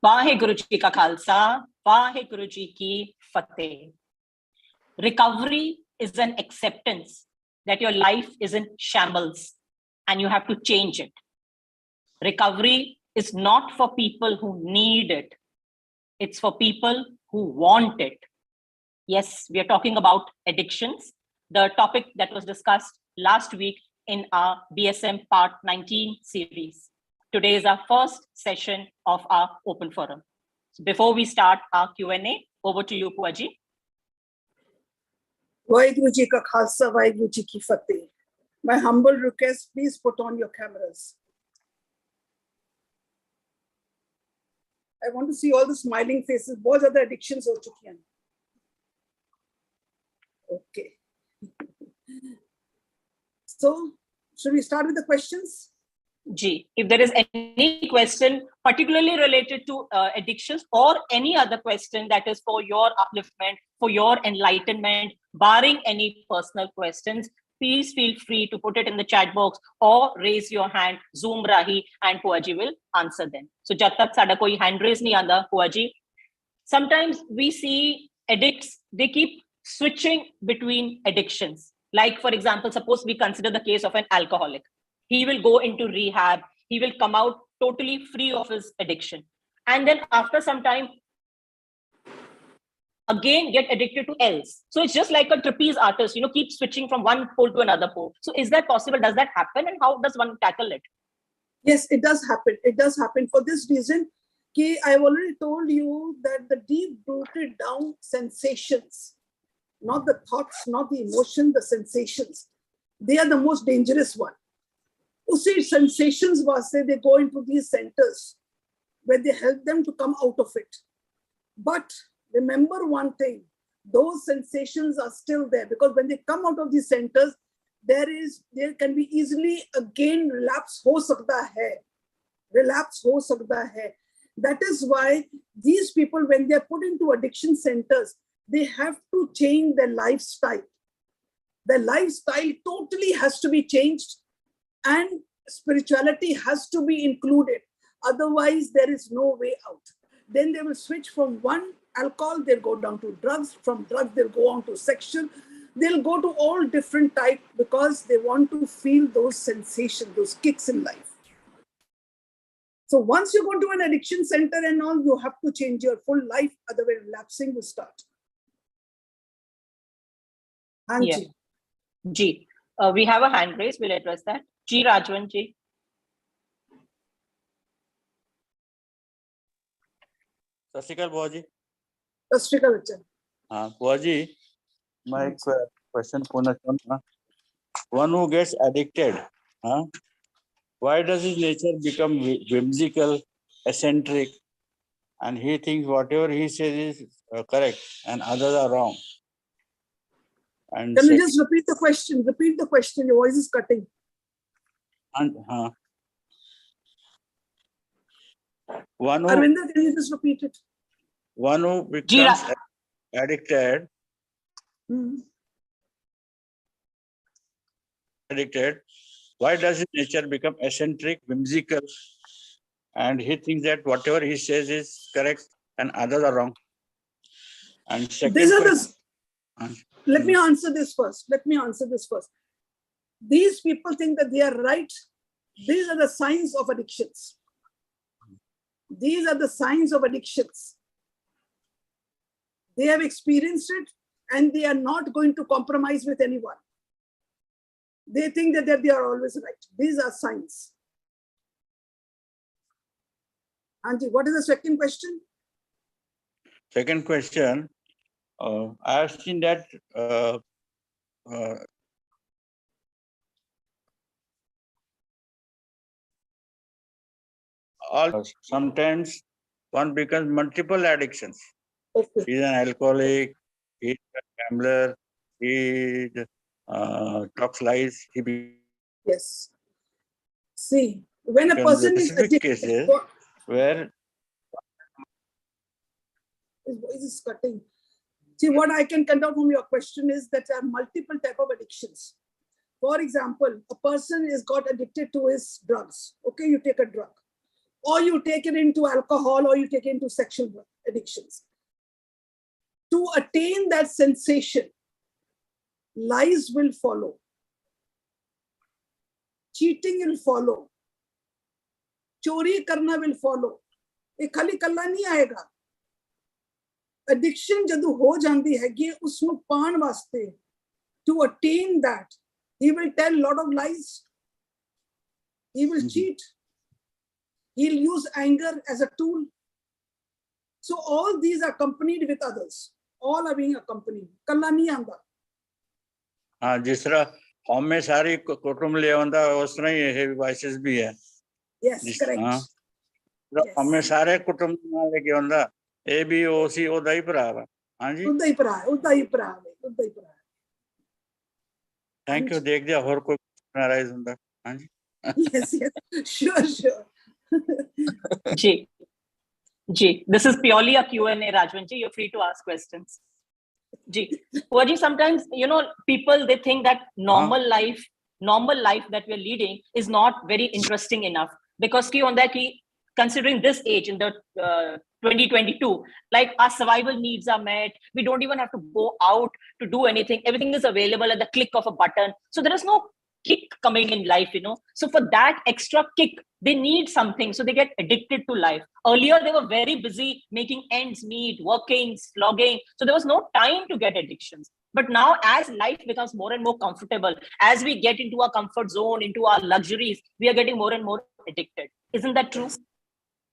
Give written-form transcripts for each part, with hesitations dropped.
वाहेगुरु जी का खालसा, वाहेगुरु जी की फतेह. Recovery is an acceptance that your life is in shambles and you have to change it. Recovery is not for people who need it. It's for people who want it. Yes, we are talking about addictions, the topic that was discussed last week in our BSM Part 19 series. Today is our first session of our open forum. So before we start our Q&A, over to you, Puaji. Vaheguru Ji ka Khalsa, Vaheguru Ji ki Fateh. My humble request, please put on your cameras. I want to see all the smiling faces. बहुत ज़्यादा addictions हो चुकी हैं. Okay. So, should we start with the questions? Ji, if there is any question particularly related to addictions or any other question that is for your upliftment, for your enlightenment, barring any personal questions, please feel free to put it in the chat box or raise your hand, Zoom Rahi, and Puaji will answer them. So, jab tak sada koi hand raise nahi aanda, Puaji. Sometimes we see addicts, they keep switching between addictions. Like, for example, suppose we consider the case of an alcoholic. He will go into rehab. He will come out totally free of his addiction. And then after some time, again get addicted to else. So it's just like a trapeze artist, keep switching from one pole to another pole. So is that possible? Does that happen? And how does one tackle it? Yes, it does happen. It does happen for this reason. I've already told you that the deep-rooted down sensations, not the thoughts, not the emotion, the sensations, they are the most dangerous one. You see, sensations was say they go into these centers where they help them to come out of it. But remember one thing, those sensations are still there because when they come out of these centers, there can be easily again relapse ho sakta hai. Relapse ho sakta hai. That is why these people, when they're put into addiction centers, they have to change their lifestyle. Their lifestyle totally has to be changed and spirituality has to be included. Otherwise, there is no way out. Then they will switch from one alcohol, they'll go down to drugs. From drugs, they'll go on to sexual. They'll go to all different types because they want to feel those sensations, those kicks in life. So once you go to an addiction center and all, you have to change your full life. Otherwise, relapsing will start. Yeah. Ji, we have a hand raise. We'll address that. Ji Rajwan ji. Sasrikal Bhua ji. Sasrikal Bhua. Bhua ji, my question one who gets addicted, why does his nature become whimsical, eccentric, and he thinks whatever he says is correct and others are wrong? And can you just repeat the question? Repeat the question. Your voice is cutting. Arvinder, can you just repeat it? One who becomes addicted, why does his nature become eccentric, whimsical, and he thinks that whatever he says is correct and others are wrong? And second let me answer this first. These people think that they are right. These are the signs of addictions. These are the signs of addictions. They have experienced it and they are not going to compromise with anyone. They think that they are always right. These are signs. Anji, what is the second question? Second question, I have seen that sometimes one becomes multiple addictions. Okay. He's an alcoholic, he's a gambler, he talks lies. Yes. See, when a person is addicted, cases where his voice is cutting. See, what I can cut out from your question is that there are multiple types of addictions. For example, a person is got addicted to his drugs. Okay, you take a drug. or you take it into alcohol, or you take it into sexual addictions. To attain that sensation, lies will follow. Cheating will follow. Chori karna will follow. ये खाली कल्ला नहीं आएगा. Addiction जदों हो जाती हैगी उसਨੂੰ पाण वास्ते, to attain that, he will tell a lot of lies. He will cheat. He'll use anger as a tool. So all these are accompanied with others. All are being accompanied. कल्ला नहीं आंदा. हाँ, जिस तरह हम में सारी कुटुंब ले आंदा उस तरह ही ये विवाइसेस भी है. Yes, correct. हाँ, हम में सारे कुटुंब में लेके आंदा ये भी उसी उदा ही भरा है. हाँ जी. उदा ही भरा है, उदा ही भरा है, उदा ही भरा है. Thank you. देख दिया और कोई नाराज होता. हाँ जी. Yes, yes, sure. Ji. Ji, this is purely a Q&A, Rajwan ji. You're free to ask questions. Ji, Bhua, sometimes, people, they think that normal life that we're leading is not very interesting enough. Because considering this age in the 2022, like our survival needs are met. We don't even have to go out to do anything. Everything is available at the click of a button. So there is no kick coming in life, So for that extra kick, they need something. So they get addicted to life. Earlier, they were very busy making ends meet, working, slogging. So there was no time to get addictions. But now as life becomes more and more comfortable, as we get into our comfort zone, into our luxuries, we are getting more and more addicted. Isn't that true?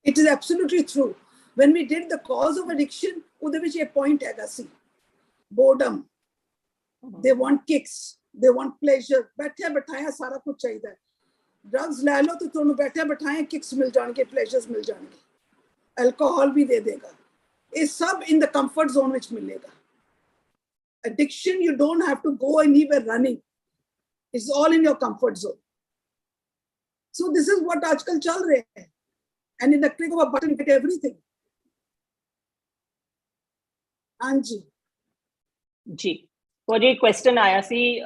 It is absolutely true. When we did the cause of addiction, उधर भी ये point है सी. Boredom. They want kicks. They want pleasure. बैठे बैठाया सारा कुछ चाहिए. Drugs ले लो तो तुम बैठे बैठाए kicks मिल जाएंगे, pleasures मिल जाएंगे. Alcohol भी दे देगा. ये सब in the comfort zone which मिलेगा. Addiction, you don't have to go anywhere running. It's all in your comfort zone. So this is what आजकल चल रहे हैं. And in the click of a button, you get everything. Anji. जी. वो जो question आया सी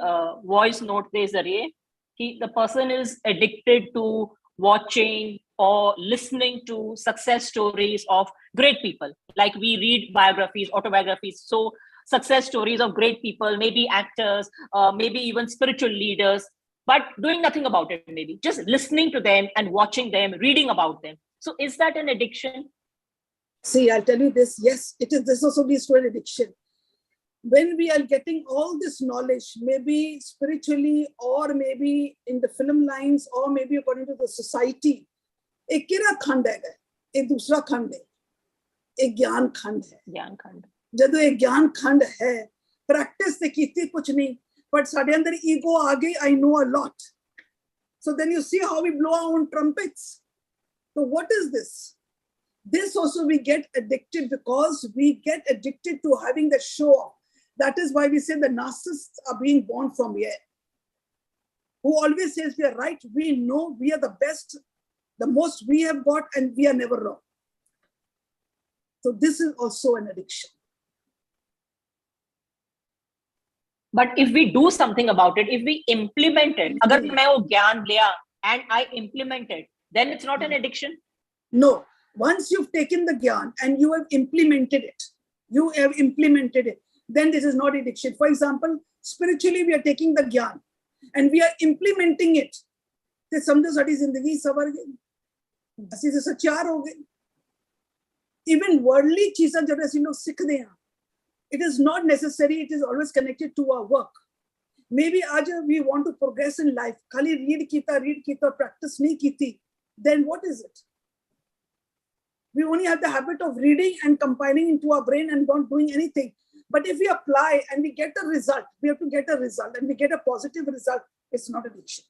voice note के जरिए कि the person is addicted to watching or listening to success stories of great people. Like we read biographies, autobiographies. So success stories of great people, maybe actors, maybe even spiritual leaders, but doing nothing about it, maybe just listening to them and watching them, reading about them. So is that an addiction? See, I'll tell you this. Yes, it is. This also leads to an addiction. When we are getting all this knowledge, maybe spiritually or maybe in the film lines or maybe according to the society, एक किरा खंड है, एक दूसरा खंड है, एक ज्ञान खंड है. ज्ञान खंड. जब एक ज्ञान खंड है, practice से कीती कुछ नहीं, but साढ़े अंदर ego आ गई. I know a lot. So then you see how we blow our own trumpets. So what is this? This also we get addicted because we get addicted to having the show off. That is why we say the narcissists are being born from here. Who always says we are right, we know we are the best, the most we have got, and we are never wrong. So this is also an addiction. But if we do something about it, if we implement it, agar main wo gyan liya and I implement it, then it's not an addiction? No. Once you've taken the gyan and you have implemented it, then this is not addiction. For example, spiritually we are taking the gyan and we are implementing it. ते समझो साडी जिंदगी सवर गई, ਅਸੀਂ ਤੇ ਸਚਾਰ ਹੋ ਗਏ. Even worldly चीज़ां जब ਅਸੀਂ लोग सीखते हैं, it is not necessary. It is always connected to our work. Maybe आज we want to progress in life. खाली read कीता, practice नहीं कीती. Then what is it? We only have the habit of reading and compiling into our brain and not doing anything. But if we apply and we get a result, we have to get a result and we get a positive result, it's not addiction.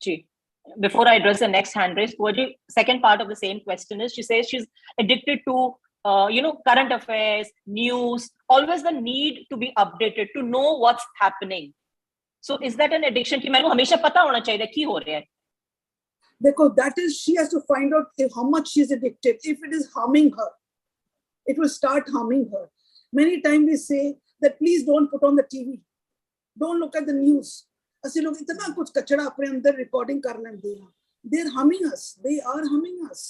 Gee. Before I address the next hand raise, the second part of the same question is, she says she's addicted to, current affairs, news, always the need to be updated, to know what's happening. So is that an addiction? कि मैंने हमेशा पता होना चाहिए कि हो रहा है. Because that is, she has to find out how much she is addicted. If it is harming her, it will start harming her. Many times we say that please don't put on the TV. Don't look at the news. ਅਸੀਂ ਲੋਕ इतना कुछ कचरा अपने अंदर recording कर लेते हैं. they're humming us. They are humming us.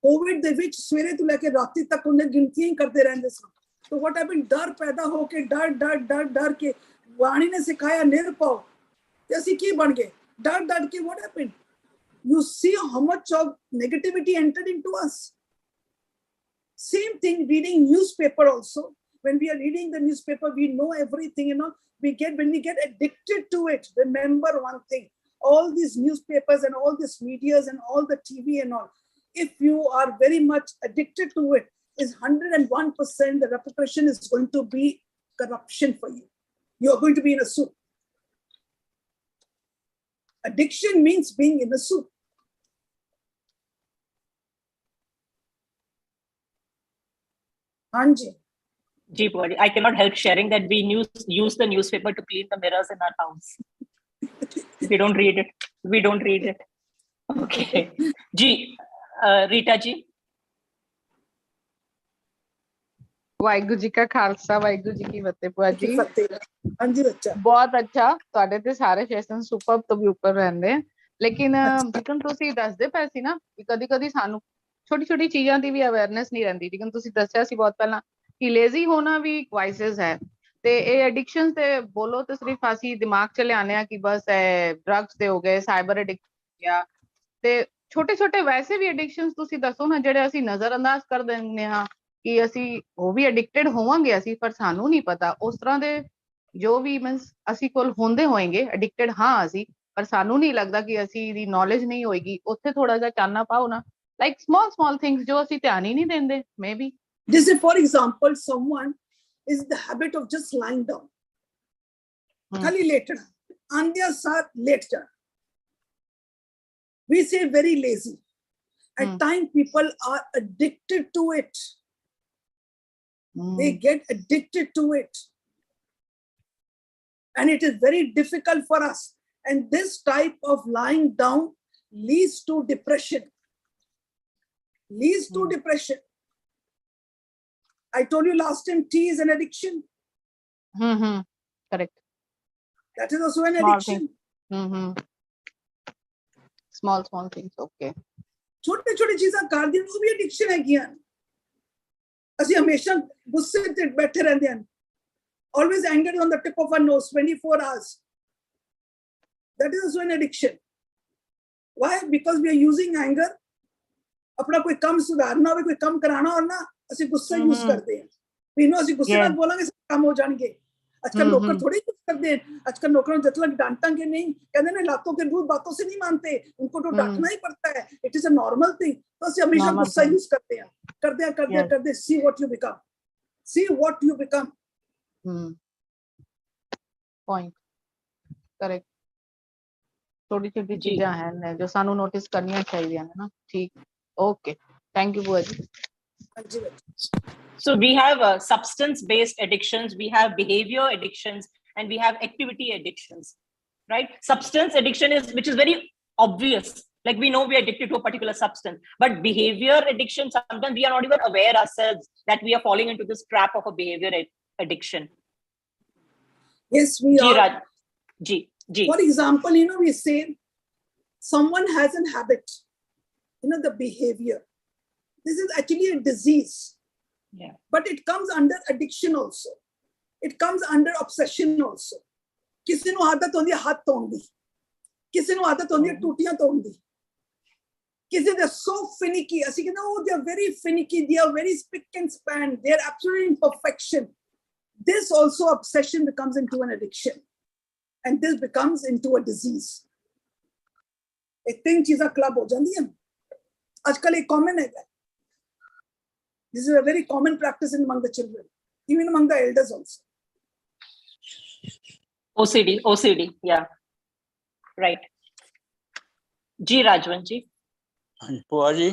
COVID ਦੇ ਵਿੱਚ ਸਵੇਰੇ ਤੋਂ ਲੈ ਕੇ ਰਾਤੀ ਤੱਕ ਉਹਨੇ ਗਿਣਤੀਆਂ ਹੀ ਕਰਦੇ ਰਹਿੰਦੇ ਸਨ। So what happened? ਡਰ ਪੈਦਾ ਹੋ ਕੇ ਡਰ ਕੇ ਬਾਣੀ ਨੇ ਸਿਖਾਇਆ ਨਿਰਭਉ ਤੇ ਅਸੀਂ ਕੀ ਬਣ ਗਏ? ਡਰ ਕੇ what happened? You see how much of negativity entered into us. Same thing reading newspaper also. When we are reading the newspaper, we know everything, when we get addicted to it, remember one thing, all these newspapers and all these medias and all the TV and all, if you are very much addicted to it, is 101% the repercussion is going to be corruption for you. You are going to be in a soup. Addiction means being in a soup. Anji. Ji, I cannot help sharing that we use the newspaper to clean the mirrors in our house. We don't read it. Okay. Ji, Rita ji. Waheguru ji ਕਾ ਖਾਲਸਾ ਵਾਹਿਗੁਰੂ ਜੀ ਕੀ ਫਤਿਹ ਭੂਆ ਜੀ। ਹਾਂਜੀ ਬੱਚਾ ਬਹੁਤ ਅੱਛਾ, ਤੁਹਾਡੇ ਤੇ ਸਾਰੇ ਸੈਸ਼ਨ ਸੁਪਰ ਤੋਂ ਵੀ ਉੱਪਰ ਰਹਿੰਦੇ ਆ, ਲੇਕਿਨ ਜਿਕਨ ਤੁਸੀਂ ਦੱਸਦੇ ਪਏ ਸੀ ਨਾ ਕਿ ਕਦੀ ਸਾਨੂੰ ਛੋਟੀ ਚੀਜ਼ਾਂ ਦੀ ਵੀ ਅਵੇਅਰਨੈਸ ਨਹੀਂ ਰਹਿੰਦੀ, ਜਿਕਨ ਤੁਸੀਂ ਦੱਸਿਆ ਸੀ ਬਹੁਤ ਪਹਿਲਾਂ ਕਿ ਲੇਜ਼ੀ ਹੋਣਾ ਵੀ ਵਾਈਸਸ ਹੈ, ਤੇ ਇਹ ਐਡਿਕਸ਼ਨ ਤੇ ਬੋਲੋ ਤੇ ਸਿਰਫ ਅਸੀਂ ਦਿਮਾਗ ਚ ਲਿਆਉਂਦੇ ਆ ਕਿ ਬਸ ਡਰੱਗਸ ਦੇ ਹੋ ਗਏ, ਸਾਈਬਰ ਐਡਿਕਸ਼ਨ, ਤੇ ਛੋਟੇ ਵੈਸੇ ਵੀ ਐਡਿਕਸ਼ਨਸ ਤੁਸੀਂ ਦੱਸੋ ਨਾ ਜਿਹੜੇ ਅਸੀਂ ਨਜ਼ਰ ਅੰਦਾਜ਼ ਕਰ ਦਿੰਦੇ ਹਾਂ ਕਿ ਅਸੀਂ ਉਹ ਵੀ ਐਡਿਕਟਡ ਹੋਵਾਂਗੇ ਅਸੀਂ, ਪਰ ਸਾਨੂੰ ਨਹੀਂ ਪਤਾ ਉਸ ਤਰ੍ਹਾਂ ਦੇ ਜੋ ਵੀ ਮੀਨਸ ਅਸੀਂ ਕੋਲ ਹੁੰਦੇ ਹੋਏਗੇ ਐਡਿਕਟਡ ਹਾਂ ਅਸੀਂ, ਪਰ ਸਾਨੂੰ ਨਹੀਂ ਲੱਗਦਾ ਕਿ ਅਸੀਂ ਦੀ ਨੌਲੇਜ ਨਹੀਂ ਹੋਏਗੀ, ਉੱਥੇ ਥੋੜਾ ਜਿਹਾ ਚਾਨਣਾ ਪਾਓ ਨਾ, ਲਾਈਕ ਸਮਾਲ ਥਿੰਗਸ ਜੋ ਅਸੀਂ ਧਿਆਨ ਹੀ ਨਹੀਂ ਦਿੰਦੇ maybe. Just for example, someone is the habit of just lying down. Khali later, andya saath late ja. We say very lazy. At times people are addicted to it. They get addicted to it. And it is very difficult for us. And this type of lying down leads to depression. Depression. I told you last time, tea is an addiction. Correct. That is also an addiction. Small things, okay. छोटे चीज़ां कर दी वो भी addiction है क्या? ਅਸੀਂ ਹਮੇਸ਼ਾ ਗੁੱਸੇ ਤੇ ਬੈਠੇ ਰਹਿੰਦੇ ਹਨ, always anger on the tip of our nose 24 hours. That is also an addiction. Why? Because we are using anger. अपना कोई काम सुधारना हो, कोई काम कराना हो ना, ਅਸੀਂ ਗੁੱਸਾ यूज करते हैं. We know ਅਸੀਂ ਗੁੱਸੇ ਨਾਲ ਬੋਲਾਂਗੇ ਕੰਮ ਹੋ ਜਾਣਗੇ. आजकल नौकर थोड़ी कुछ करते हैं, आजकल नौकरों जब तक डांटेंगे नहीं, कहते हैं लातों के दूध बातों से नहीं मानते, उनको तो डांटना ही पड़ता है, it is a normal thing. तो ਅਸੀਂ हमेशा गुस्सा यूज करते हैं, करते see what you become. Point. Correct. छोटी चीजें हैं जो सानू नोटिस करनियां चाहिए है ना. ठीक, ओके, थैंक यू बुआ जी. So we have substance based addictions, we have behavior addictions, and we have activity addictions, right? Substance addiction which is very obvious, like we know we are addicted to a particular substance, but behavior addiction, sometimes we are not even aware ourselves that we are falling into this trap of a behavior addiction. Yes, we are. Ji. For example, we say someone has a habit, the behavior. This is actually a disease. Yeah. But it comes under addiction also. It comes under obsession also. किसी ਨੂੰ आदत होती है हाथ तोड़ने ਦੀ, किसी ਨੂੰ आदत होती है टूटियां तोड़ने ਦੀ, किसी they are so finicky. ਅਸੀਂ ਕਹਿੰਦੇ oh they are very finicky, they are very spick and span, they are absolutely in perfection. This also obsession becomes into an addiction, and this becomes into a disease. एक तीन चीज़ां club हो जाती हैं. आजकल एक कॉमन है. This is a very common practice among the children, even among the elders also. OCD, yeah, right. Ji Rajwan ji. Bhua ji,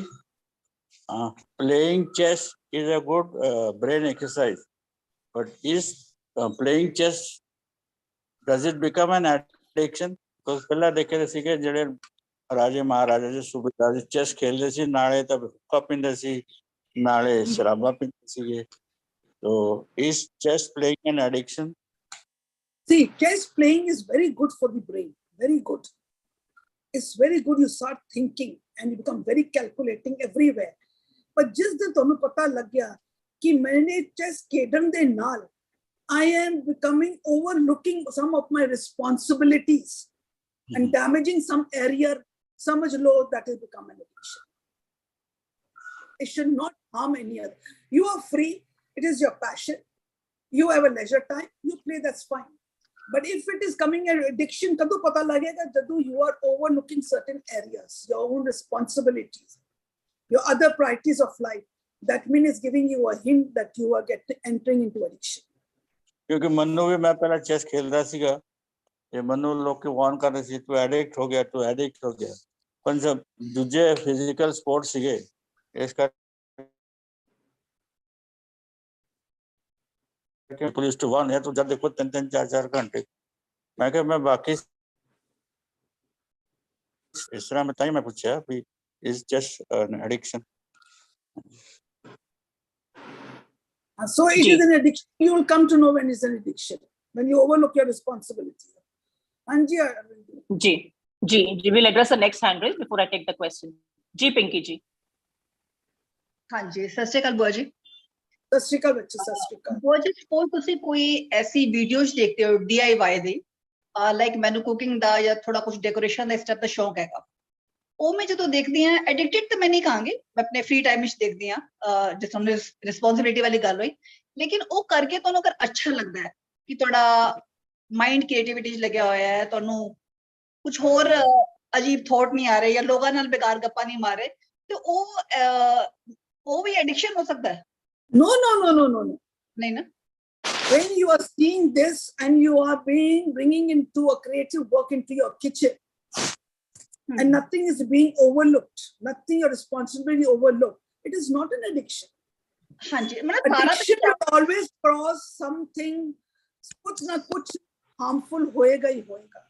playing chess is a good brain exercise, but is playing chess, does it become an addiction? Because पहला देखे थे सीखे जड़े राजे महाराजा जी सुबह chess खेलते सी नाले तब कपिंदे सी नाले शराबा पीते सीगे. So is chess playing an addiction? See, chess playing is very good for the brain, very good. it's very good you start thinking and you become very calculating everywhere. But जिस दिन तुहानू पता लग गया कि मैंने चेस खेडन दे नाल I am becoming overlooking some of my responsibilities and damaging some area, samajh lo, that has become an addiction. It should not harm any other. You are free. It is your passion. You have a leisure time. You play, that's fine. But if it is coming an addiction, kadu pata lagega, jadu you are overlooking certain areas, your own responsibilities, your other priorities of life. That means it's giving you a hint that you are entering into addiction. क्योंकि मन्नू भी मैं पहला chess खेल रहा सीगा, ये मन्नू लोग के वार्न कर रहे थे तू एडिक्ट हो गया पर जब दूसरे फिजिकल स्पोर्ट्स सीखे इसका पुलिस टू 1 है तो जब देखो 3-3 4-4 घंटे मैं कह मैं बाकी इस तरह में ताई मैं पूछा भी is just an addiction. So it is an addiction. You will come to know when it's an addiction, when you overlook your responsibility. Anji, Ji, we'll address the next hand raise before I take the question. Ji, Pinky ji. हाँ जी, सत श्री अकाल बुआ जी. सत श्री अकाल बच्चे, सत श्री अकाल. बुआ जी, suppose ਤੁਸੀਂ ਕੋਈ ऐसी वीडियोज देखते हो DIY ਦੀ, like ਮੈਨੂੰ ਕੁਕਿੰਗ ਦਾ ਜਾਂ ਥੋੜਾ ਕੁਝ ਡੈਕੋਰੇਸ਼ਨ ਦਾ ਇਸ ਤਰ੍ਹਾਂ ਦਾ ਸ਼ੌਕ ਹੈਗਾ. ਉਹ ਮੈਂ ਜਦੋਂ ਦੇਖਦੀ ਆ ਐਡਿਕਟਡ ਤਾਂ ਮੈਂ ਨਹੀਂ ਕਹਾਂਗੀ, ਮੈਂ ਆਪਣੇ ਫ੍ਰੀ ਟਾਈਮ ਵਿੱਚ ਦੇਖਦੀ ਆ, ਜਿਸ ਤਰ੍ਹਾਂ ਰਿਸਪੌਂਸਿਬਿਲਿਟੀ ਵਾਲੀ ਗੱਲ ਹੋਈ, ਲੇਕਿਨ ਉਹ ਕਰਕੇ ਤੁਹਾਨੂੰ ਅਗਰ ਅੱਛਾ ਲੱਗਦਾ ਹੈ ਕਿ ਤੁਹਾਡਾ ਮਾਈਂਡ ਕ੍ਰੀਏਟਿਵਿਟੀ 'ਚ ਲੱਗਿਆ ਹੋਇਆ ਹੈ, ਤੁਹਾਨੂੰ ਕੁਝ ਹੋਰ ਅਜੀਬ ਥੋਟ ਨਹੀਂ ਆ ਰਹੇ ਜਾਂ ਲੋਕਾਂ ਨਾਲ ਬੇਕਾਰ ਗੱਪਾਂ ਨਹੀਂ ਮਾਰ ਰਹੇ, ਤੇ ਉਹ ਵੀ ਐਡਿਕਸ਼ਨ ਹੋ ਸਕਦਾ ਹੈ? No. ਨਹੀਂ ਨਾ. When you are seeing this and you are bringing into a creative work into your kitchen, and nothing is being overlooked, nothing your responsibility overlooked, it is not an addiction. Addiction will always cross something, kuch na kuch harmful hoega hi hoega.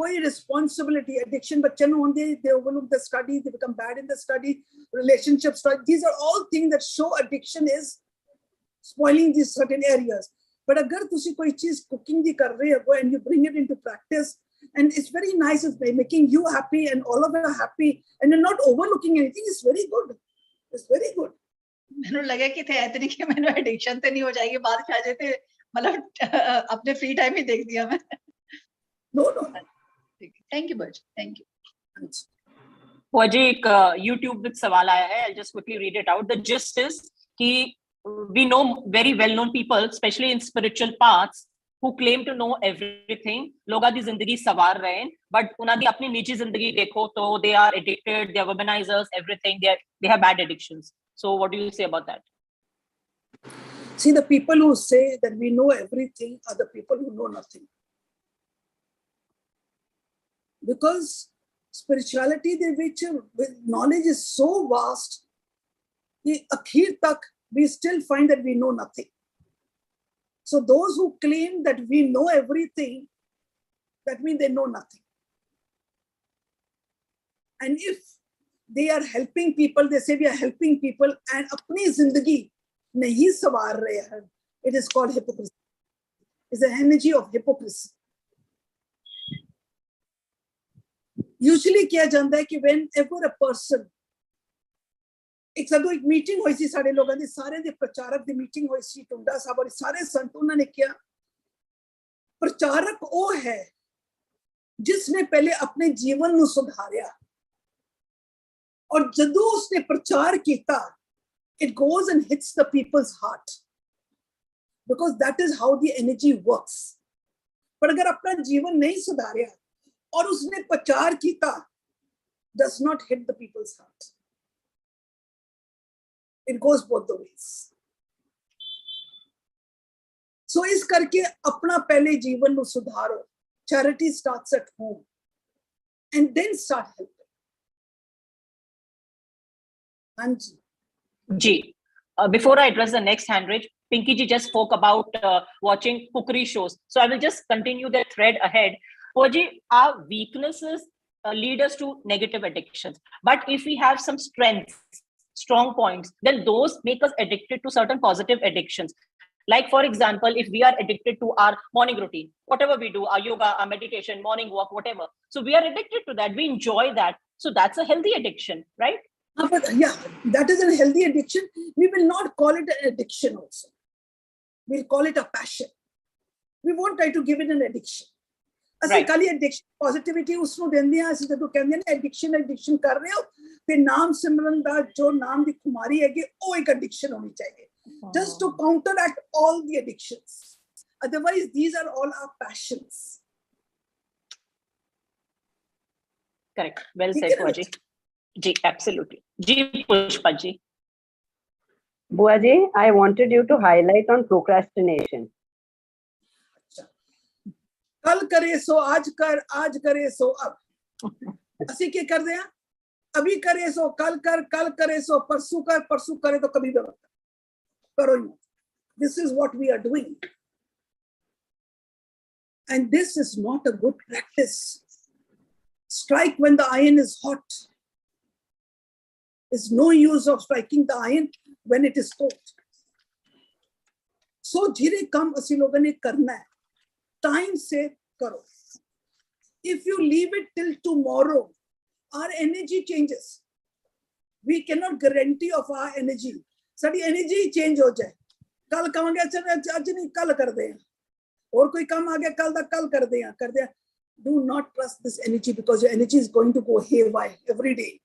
Koi responsibility, addiction, bachche nu hunde, they overlook the study, they become bad in the study, relationships, these are all things that show addiction is spoiling these certain areas. But agar tusi koi cheez cooking di kar rahe ho and you bring it into practice, and it's very nice, it's making you happy and all of us happy, and you're not overlooking anything, it's very good. It's very good. ਮੈਨੂੰ ਲੱਗਾ ਕਿ ਥੇ ਇਤਨੀ ਕਿ ਮੈਨੂੰ addiction ਤੇ ਨਹੀਂ ਹੋ ਜਾਏਗੀ ਬਾਅਦ ਚ ਆ ਜਾਏ ਤੇ ਮਤਲਬ ਆਪਣੇ ਫ੍ਰੀ ਟਾਈਮ ਹੀ ਦੇਖਦੀ ਆ ਮੈਂ. No. Thank you Baj, thank you. वो जी एक YouTube with सवाल आया है, I'll just quickly read it out. The gist is कि we know very well known people, especially in spiritual paths, who claim to know everything. लोगा दी जिंदगी सवार रहे हैं, but उन्हां दी अपनी निजी जिंदगी देखो तो they are addicted, they are womanizers, everything. They have bad addictions. So what do you say about that? See, the people who say that we know everything are the people who know nothing. Because spirituality, which knowledge is so vast, akhir tak we still find that we know nothing. So those who claim that we know everything, that means they know nothing. And if they are helping people, they say we are helping people, and apni zindagi nahi sawar rahe hain, it is called hypocrisy. It's the energy of hypocrisy. Usually kya janda hai ki whenever a person, एक सदों एक meeting हुई सी सारे लोगों की, सारे दे प्रचारक दी meeting हुई सी, टुंडा साहब और सारे संत, उन्होंने किया प्रचारक वो है जिसने पहले अपने जीवन ਨੂੰ ਸੁਧਾਰਿਆ, और ਜਦੋਂ उसने प्रचार किया, it goes and hits the people's heart, because that is how the energy works. पर अगर अपना जीवन नहीं सुधारिया और उसने प्रचार किया, does not hit the people's heart. It goes both the ways. So इस करके अपना पहले जीवन को सुधारो. Charity starts at home, and then start helping. Anji. Ji, before I address the next hand raise, Pinky ji just spoke about watching cookery shows. So I will just continue the thread ahead. Ji, our weaknesses lead us to negative addictions. But if we have some strengths, strong points, then those make us addicted to certain positive addictions. Like, for example, if we are addicted to our morning routine, whatever we do, our yoga, our meditation, morning walk, whatever. So we are addicted to that. We enjoy that. So that's a healthy addiction, right? But yeah, that is a healthy addiction. We will not call it an addiction also. We'll call it a passion. We won't try to give it an addiction. ਅਸੀਂ ਕੱਲ addiction positivity ਉਸ ਨੂੰ ਦਿੰਦੇ ਆ ਅਸੀਂ ਜਦੋਂ ਕਹਿੰਦੇ ਨੇ ਐਡਿਕਸ਼ਨ ਕਰ ਰਹੇ ਹੋ ਤੇ ਨਾਮ ਸਿਮਰਨ ਦਾ ਜੋ ਨਾਮ ਦੀ ਖੁਮਾਰੀ ਹੈਗੀ ਉਹ ਇੱਕ ਐਡਿਕਸ਼ਨ ਹੋਣੀ ਚਾਹੀਦੀ just to counteract all the addictions. Otherwise these are all our passions. Correct, well said Bhua ji. Ji, absolutely. Ji, Pushpa ji. Bhua ji, I wanted you to highlight on procrastination. कल करे सो आज कर, आज करे सो अब. ਅਸੀਂ ਕੀ ਕਰਦੇ ਆ अभी करे सो कल कर, कल करे सो परसों कर, परसों करे तो कभी भी मत करो ही. This is what we are doing, and this is not a good practice. Strike when the iron is hot. There's no use of striking the iron when it is cold. So धीरे काम ਅਸੀਂ ਲੋਕਾਂ ਨੇ करना है. Time se karo. If you leave it till tomorrow, our energy changes. We cannot guarantee of our energy. Sadi energy change ho jaye. Kal kahange acha aaj nahi kal kar de. Aur koi kam aa gaya kal da kal kar de. Do not trust this energy because your energy is going to go haywire every day.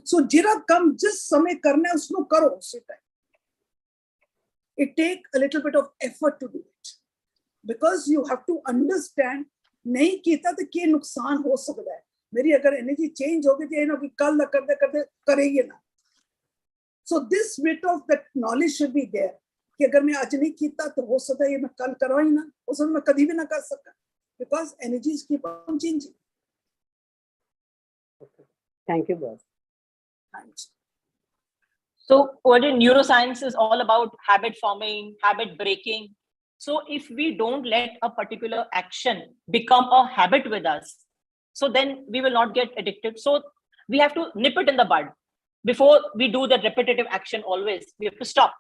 So jira kam jis samay karna hai usno karo usi time. It take a little bit of effort to do it. Because you have to understand नहीं किया तो क्या नुकसान हो सकता है. मेरी अगर एनर्जी चेंज होगी तो ये ना कि कल ना करते करते करेगी ना. So this bit of that knowledge should be there कि अगर मैं आज नहीं किया तो हो सकता है ये मैं कल करवा ही ना, उस समय मैं कभी भी ना कर सकता because energies keep on changing. Thank you, boss. Thanks. So what in neuroscience is all about habit forming, habit breaking. So if we don't let a particular action become a habit with us, so then we will not get addicted. So we have to nip it in the bud. Before we do the repetitive action always, we have to stop.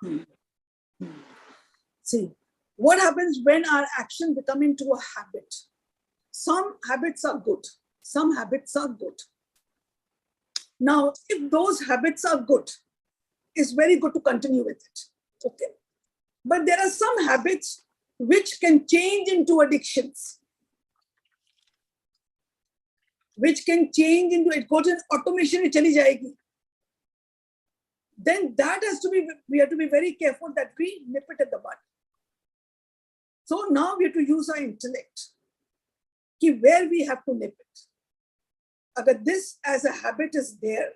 See, what happens when our action become into a habit? Some habits are good. Some habits are good. Now, if those habits are good, it's very good to continue with it. Okay. But there are some habits which can change into addictions, which can change into, it goes in automation, chali jayegi. Then that has to be, we have to be very careful that we nip it at the bud. So now we have to use our intellect, ki where we have to nip it. Agar this as a habit is there,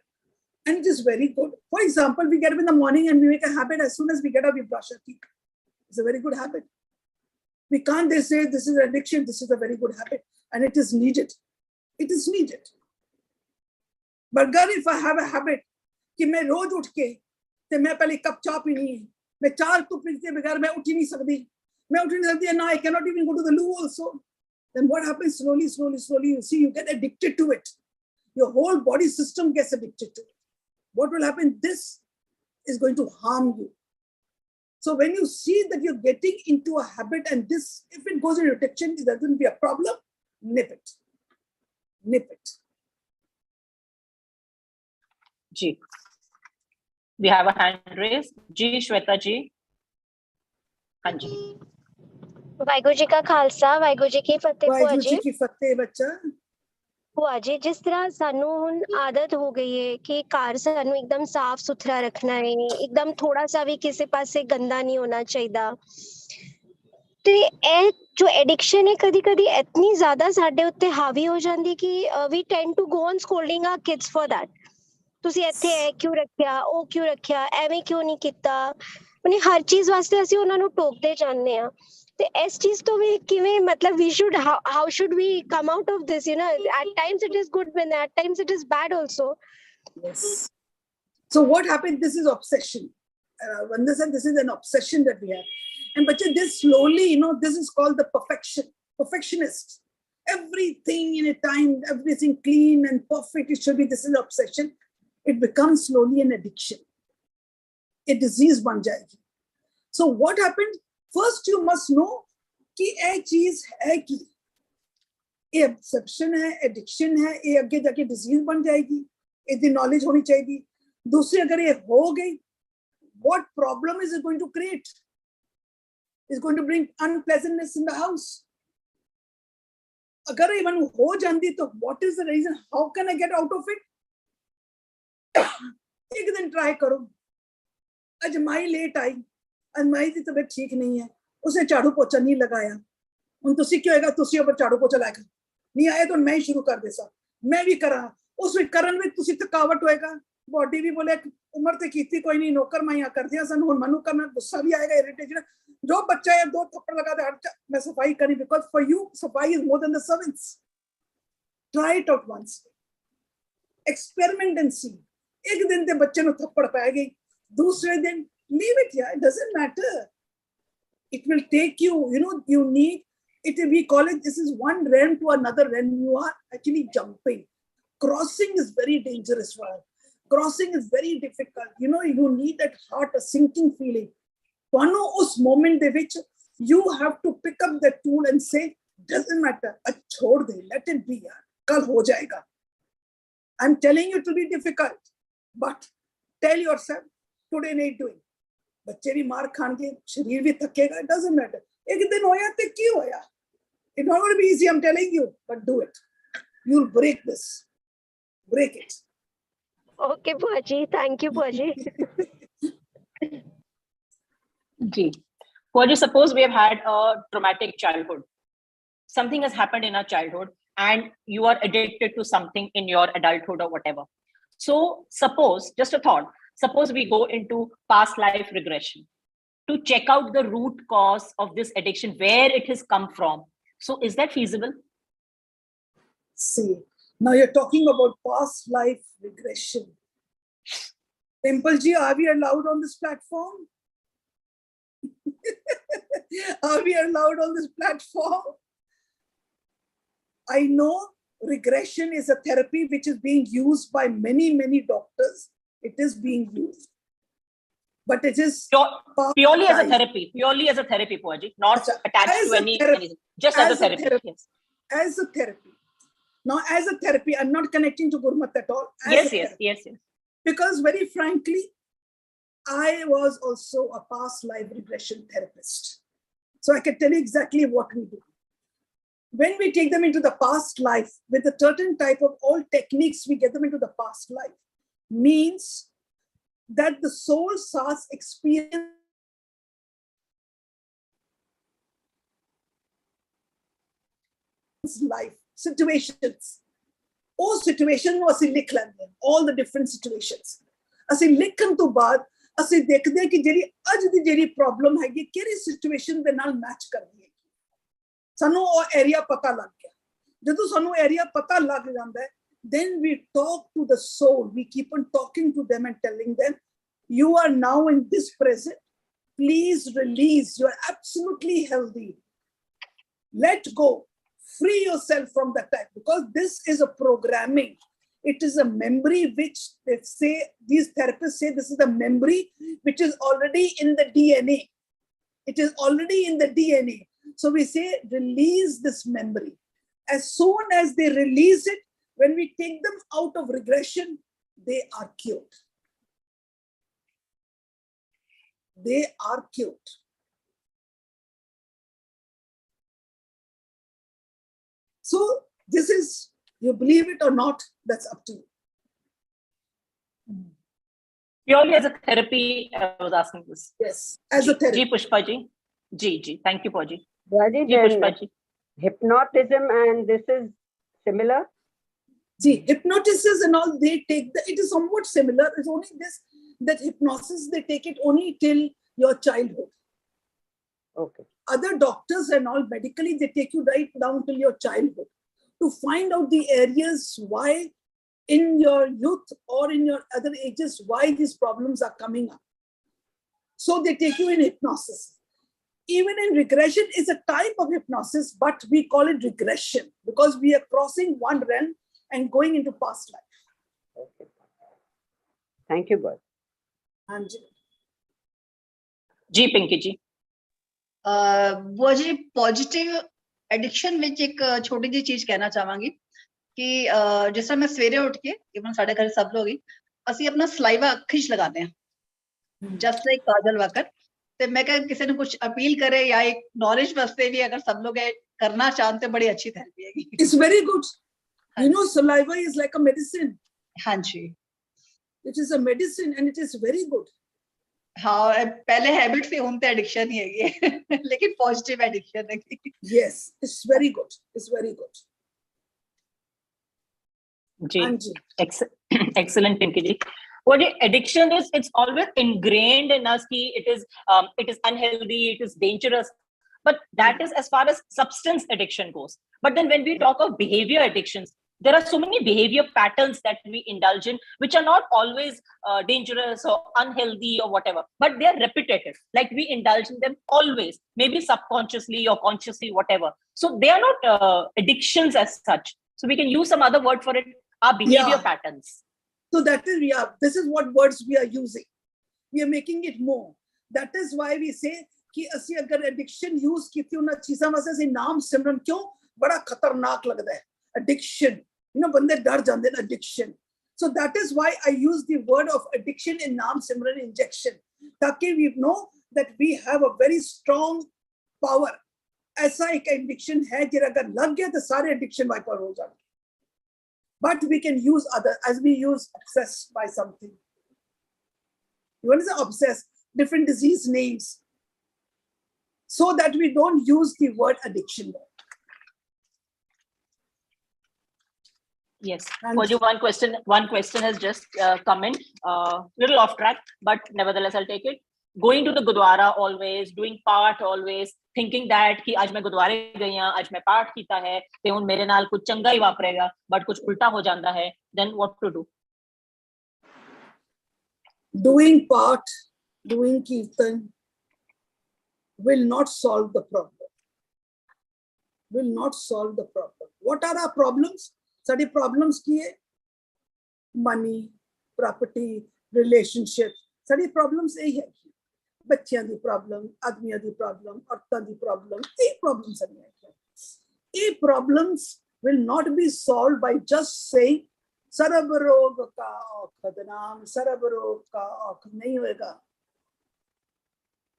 and it is very good. For example, we get up in the morning and we make a habit, as soon as we get up, we brush our teeth. It's a very good habit. We can't they say this is addiction, this is a very good habit, and it is needed. It is needed. But if I have a habit कि मैं रोज उठ के ते मैं पहले cup चाय पीनी है, मैं चाय तो पीते बगैर मैं उठ ही नहीं सकती, and now I cannot even go to the loo also. Then what happens? Slowly, you see, you get addicted to it. Your whole body system gets addicted to it. What will happen? This is going to harm you. So when you see that you're getting into a habit and this, if it goes into addiction, it doesn't be a problem, nip it. Nip it. Ji. We have a hand raised. Ji, Shweta ji. Hanji. Waheguru ji का खालसा वाहिगुरु जी की फतेह. वाहिगुरु जी की फतेह बच्चा. ਭੂਆ ਜੀ ਜਿਸ ਤਰ੍ਹਾਂ ਸਾਨੂੰ ਹੁਣ ਆਦਤ ਹੋ ਗਈ ਹੈ ਕਿ ਘਰ ਸਾਨੂੰ ਇੱਕਦਮ ਸਾਫ਼ ਸੁਥਰਾ ਰੱਖਣਾ ਹੈ, ਇੱਕਦਮ ਥੋੜਾ ਸਾ ਵੀ ਕਿਸੇ ਪਾਸੇ ਗੰਦਾ ਨਹੀਂ ਹੋਣਾ ਚਾਹੀਦਾ, ਤੇ ਇਹ ਜੋ ਐਡਿਕਸ਼ਨ ਹੈ ਕਦੀ ਕਦੀ ਇਤਨੀ ਜ਼ਿਆਦਾ ਸਾਡੇ ਉੱਤੇ ਹਾਵੀ ਹੋ ਜਾਂਦੀ ਕਿ we tend to go on scolding our kids for that. ਤੁਸੀਂ ਇੱਥੇ ਇਹ ਕਿਉਂ ਰੱਖਿਆ, ਉਹ ਕਿਉਂ ਰੱਖਿਆ, ਐਵੇਂ ਕਿਉਂ ਨਹੀਂ ਕੀਤਾ, ਮਨੇ ਹਰ ਚੀਜ਼ ਵਾਸਤੇ ਅਸੀਂ ਉਹਨਾਂ ਨੂੰ ਟੋਕਦੇ ਜਾਂਦੇ ਆ. ਤੇ ਇਸ ਚੀਜ਼ ਤੋਂ ਵੀ ਕਿਵੇਂ ਮਤਲਬ we should how should we come out of this, you know, at times it is good when at times it is bad also. Yes. So what happened? This is obsession. Vanda said this is an obsession that we have. And but this slowly, you know, this is called the perfectionist. Everything in a time, everything clean and perfect, it should be, this is obsession. It becomes slowly an addiction. A disease ban jayegi. So what happened? First you must know कि ये चीज है की, ये obsession है, addiction है, ये आगे जाके disease बन जाएगी, इसकी knowledge होनी चाहिए. दूसरी अगर ये हो गई, what problem is it going to create? It's going to bring unpleasantness in the house. अगर even हो जाती तो what is the reason? How can I get out of it? एक दिन try करो. आज माई लेट आई, आज माई की तबीयत ठीक नहीं है, उसने झाड़ू पोछा नहीं लगाया. ਹੁਣ ਤੁਸੀਂ ਕੀ ਹੋਏਗਾ, ਤੁਸੀਂ ਉੱਪਰ ਝਾੜੂ ਪੋਚਾ ਲਾਇਆ, ਨਹੀਂ ਆਇਆ ਤਾਂ ਮੈਂ ਹੀ ਸ਼ੁਰੂ ਕਰ ਦੇਸਾਂ, ਮੈਂ ਵੀ ਕਰਾਂ. ਉਸ ਵਿੱਚ ਕਰਨ ਵਿੱਚ ਤੁਸੀਂ ਥਕਾਵਟ ਹੋਏਗਾ, ਬੋਡੀ ਵੀ ਬੋਲੇ ਉਮਰ ਤੇ ਕੀਤੀ ਕੋਈ ਨਹੀਂ, ਨੌਕਰ ਮਾਈਆਂ ਕਰਦੀਆਂ ਸਨ, ਹੁਣ ਮੈਨੂੰ ਕਰਨਾ, ਗੁੱਸਾ ਵੀ ਆਏਗਾ, ਇਰੀਟੇਸ਼ਨ. ਜੋ ਬੱਚਾ ਹੈ 2 ਥੱਪੜ ਲਗਾ ਦੇ ਹਟ, ਮੈਂ ਸਫਾਈ ਕਰੀ, because for you safai is more than the servants. Try it out once, experiment and see. ਇੱਕ ਦਿਨ ਤੇ ਬੱਚੇ ਨੂੰ ਥੱਪੜ ਪੈ ਗਈ, ਦੂਸਰੇ ਦਿਨ leave it here, it doesn't matter. It will take you, you need it. We call it, this is one realm to another realm. You are actually jumping. Crossing is very dangerous for us. Crossing is very difficult. You need that heart, a sinking feeling. Pano us moment de which you have to pick up the tool and say, doesn't matter, chhod de, let it be yaar, kal ho jayega. I'm telling you, it will be difficult, but tell yourself, today nahi doing. बच्चे भी मार खाएंगे, शरीर भी थकेगा, it doesn't matter. एक दिन होया तो क्यों होया? It's not going to be easy, I'm telling you, but do it. You'll break this. Break it. Okay, Bhua ji. Thank you, Bhua ji. Ji. Bhua ji, suppose we have had a traumatic childhood. Something has happened in our childhood and you are addicted to something in your adulthood or whatever. So suppose, just a thought, suppose we go into past life regression to check out the root cause of this addiction, where it has come from. So is that feasible? See, now you're talking about past life regression. Temple ji, are we allowed on this platform? Are we allowed on this platform? I know regression is a therapy which is being used by many, many doctors. It is being used, but it is purely as a therapy. Purely as a therapy, Bhua ji, not attached to anything. Just as a therapy. Yes. As a therapy. Now, as a therapy, I'm not connecting to Gurmat at all. Yes. Because very frankly, I was also a past life regression therapist, so I can tell you exactly what we do. When we take them into the past life with a certain type of all techniques, we get them into the past life. Means that the soul starts experience life situations. All situations ਨੂੰ ਅਸੀਂ ਲਿਖ ਲੈਂਦੇ ਹਾਂ, all the different situations. ਅਸੀਂ ਲਿਖਣ ਤੋਂ ਬਾਅਦ ਅਸੀਂ ਦੇਖਦੇ ਹਾਂ ਕਿ ਜਿਹੜੀ ਅੱਜ ਦੀ ਜਿਹੜੀ ਪ੍ਰੋਬਲਮ ਹੈਗੀ ਕਿਹੜੀ ਸਿਚੁਏਸ਼ਨ ਦੇ ਨਾਲ ਮੈਚ ਕਰਦੀ ਹੈ. ਸਾਨੂੰ ਉਹ ਏਰੀਆ ਪਤਾ ਲੱਗ ਗਿਆ. ਜਦੋਂ ਸਾਨੂੰ ਏਰੀਆ ਪਤਾ ਲੱਗ ਜਾਂਦਾ ਹੈ, then we talk to the soul. We keep on talking to them and telling them, you are now in this present. Please release. You are absolutely healthy. Let go. Free yourself from that type. Because this is a programming. It is a memory which they say, these therapists say, this is a memory which is already in the DNA. It is already in the DNA. So we say, release this memory. As soon as they release it, when we take them out of regression, they are cured. They are cured. So this is, you believe it or not, that's up to you. Purely as a therapy, I was asking this. Yes, as a therapy. Ji Pushpa ji. Ji. Thank you, Bhua ji. Ji Pushpa ji. Hypnotism and this is similar? See, hypnotists and all, they take it is somewhat similar. It's only this, that hypnosis, they take it only till your childhood. Okay. Other doctors and all, medically, they take you right down till your childhood to find out the areas why in your youth or in your other ages, why these problems are coming up. So they take you in hypnosis. Even in regression is a type of hypnosis, but we call it regression because we are crossing one realm and going into past life. Okay. Thank you, boy. Anjali. Ji Pinky ji. बुआ जी positive addiction ਵਿੱਚ ਇੱਕ ਛੋਟੀ ਜਿਹੀ ਚੀਜ਼ ਕਹਿਣਾ ਚਾਹਾਂਗੀ ਕਿ ਜਿਸ ਤਰ੍ਹਾਂ ਮੈਂ ਸਵੇਰੇ ਉੱਠ ਕੇ ਇਵਨ ਸਾਡੇ ਘਰ ਸਭ ਲੋਗ ਹੀ ਅਸੀਂ ਆਪਣਾ ਸਲਾਈਵਾ ਅੱਖਾਂ 'ਚ ਲਗਾਉਂਦੇ ਹਾਂ ਜਸਟ ਲਾਈਕ ਕਾਜਲ ਵਕਤ ਤੇ ਮੈਂ ਕਿਹਾ ਕਿਸੇ ਨੂੰ ਕੁਝ ਅਪੀਲ ਕਰੇ ਜਾਂ ਇੱਕ ਨੌਲੇਜ ਵਾਸਤੇ ਵੀ ਅਗਰ ਸਭ ਲੋग ਇਹ ਕਰਨਾ ਚਾਹਣ ਤੇ ਬੜੀ ਅੱਛੀ ਥੈਰੇਪੀ ਹੈਗੀ It's very good. You know, saliva is like a medicine. ਹਾਂਜੀ It is a medicine and it is very good. हाँ पहले हैबिट से ਹੁਣ ਤੇ ਐਡਿਕਸ਼ਨ ਹੀ ਹੈਗੀ ਹੈ ਲੇਕਿਨ ਪੋਜ਼ਿਟਿਵ ਐਡਿਕਸ਼ਨ ਹੈਗੀ Yes, it's very good. It's very good. जी, Anji. excellent, Pinky ji. What addiction is, it's always ingrained in us. It is unhealthy, it is dangerous. But that is as far as substance addiction goes. But then when we talk of behavior addictions, there are so many behavior patterns that we indulge in, which are not always dangerous or unhealthy or whatever, but they are repetitive. Like we indulge in them always, maybe subconsciously or consciously, whatever. So they are not addictions as such. So we can use some other word for it, our behavior patterns. So that is, this is what words we are using. We are making it more. That is why we say कि ਅਸੀਂ अगर addiction use ਕੀਤੀ ਉਹਨਾਂ ਚੀਜ਼ਾਂ ਵਾਸਤੇ ਅਸੀਂ ਨਾਮ ਸਿਮਰਨ ਕਿਉਂ ਬੜਾ ਖਤਰਨਾਕ ਲੱਗਦਾ ਹੈ addiction, you know, ਬੰਦੇ ਡਰ ਜਾਂਦੇ ਨੇ addiction. So that is why I use the word of addiction in naam simran injection, ताकि we know that we have a very strong power. ऐसा एक addiction है जिधर अगर लग गया तो सारे addiction wipe out हो जाएंगे. But we can use other, as we use obsessed by something. You want to say obsessed, different disease names, so that we don't use the word addiction. Yes. For you, one question has just come in, little off track, but nevertheless I'll take it. Going to the Gurdwara always, doing part always, thinking that कि आज मैं गुरुद्वारे गई हाँ, आज मैं पाठ कीता है, ते हुन मेरे नाल कुछ चंगा ही वापरेगा, but कुछ उल्टा हो जाता है, then what to do? Doing part, doing kirtan will not solve the problem. Will not solve the problem. What are our problems? सारी problems की है money, property, relationship. सारी problems यही है. बच्चियां दी प्रॉब्लम, आदमियां दी प्रॉब्लम, औरतां दी प्रॉब्लम, ये प्रॉब्लम्स है. ये problems will not be solved by just saying सर्व रोग का औषध नाम, सर्व रोग का औषध नहीं होएगा.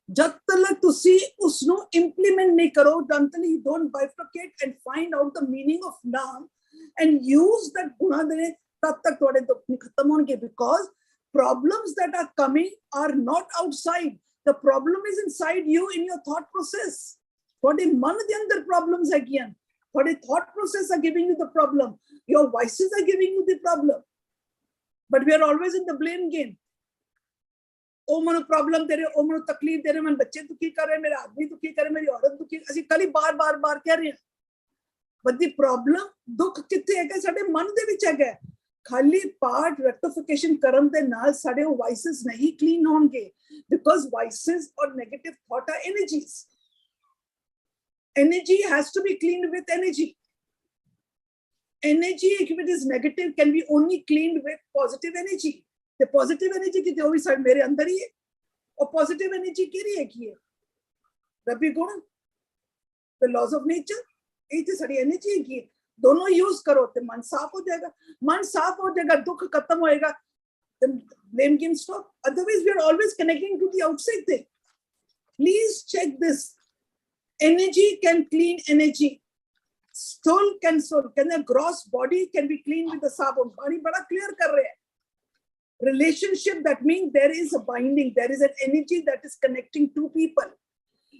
जब तक तुसी उसनु implement नहीं करो, until you don't bifurcate and find out the meaning of naam and use that guna dene, तब तक थोड़े तो खत्म होंगे. Because problems that are coming are not outside. The problem is inside you in your thought process. थोड़े मन के अंदर problems है किया. थोड़े thought process are giving you the problem. Your voices are giving you the problem. But we are always in the blame game. ओ मनो problem दे रहे, ओ मनो तकलीफ दे रहे, मन बच्चे दुखी कर रहे, मेरे आदमी दुखी कर रहे, मेरी औरत दुखी, ਅਸੀਂ कल बार कह रहे हैं. But the problem, दुख किथे है? साडे मन दे विच है. खाली पार्ट रेक्टिफिकेशन करन दे नाल साडे वॉइसेस नहीं क्लीन होंगे, because voices or negative thought are energies. Energy has to be cleaned with energy. Energy, if it is negative, can be only cleaned with positive energy. The positive energy की तो भी सारे मेरे अंदर ही है, और positive energy की रही है कि है रबी गुण, the laws of nature, ये तो सारी energy की है. दोनों यूज करो तो मन साफ हो जाएगा. मन साफ हो जाएगा, दुख खत्म होएगा. Then blame game stop. Otherwise, we are always connecting to the outside thing. Please check this. Energy can clean energy. Soul can soul. Can a gross body can be cleaned with the sabun? Body बड़ा clear कर रहे हैं. Relationship, that means there is a binding. There is an energy that is connecting two people.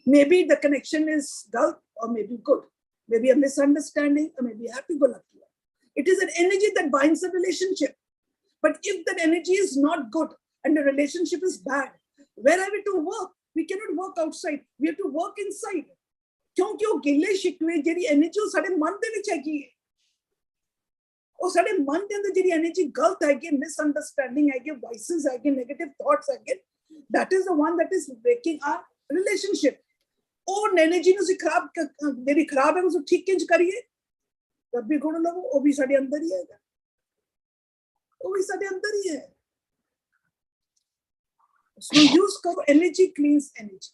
Maybe the connection is dull or maybe good. Maybe a misunderstanding, or maybe happy-go-lucky. It is an energy that binds a relationship. But if that energy is not good and the relationship is bad, where are we to work? We cannot work outside. We have to work inside. क्योंकि वो गिले शिकवे Jerry energy वो सारे मन दे विच हैगी है. वो सारे मन दे अंदर जेरी एनर्जी गलत हैगी, मिसअंडरस्टैंडिंग हैगी, वॉइसेस हैगी, नेगेटिव थॉट्स हैगे, that is the one that is breaking our relationship. और एनर्जी नु खराब जेरी खराब है उसको ठीक किंज करिए. रब्बी गुण लो, वो भी साडे अंदर ही हैगा, वो भी साडे अंदर ही है. उसको यूज करो. Energy क्लींस energy.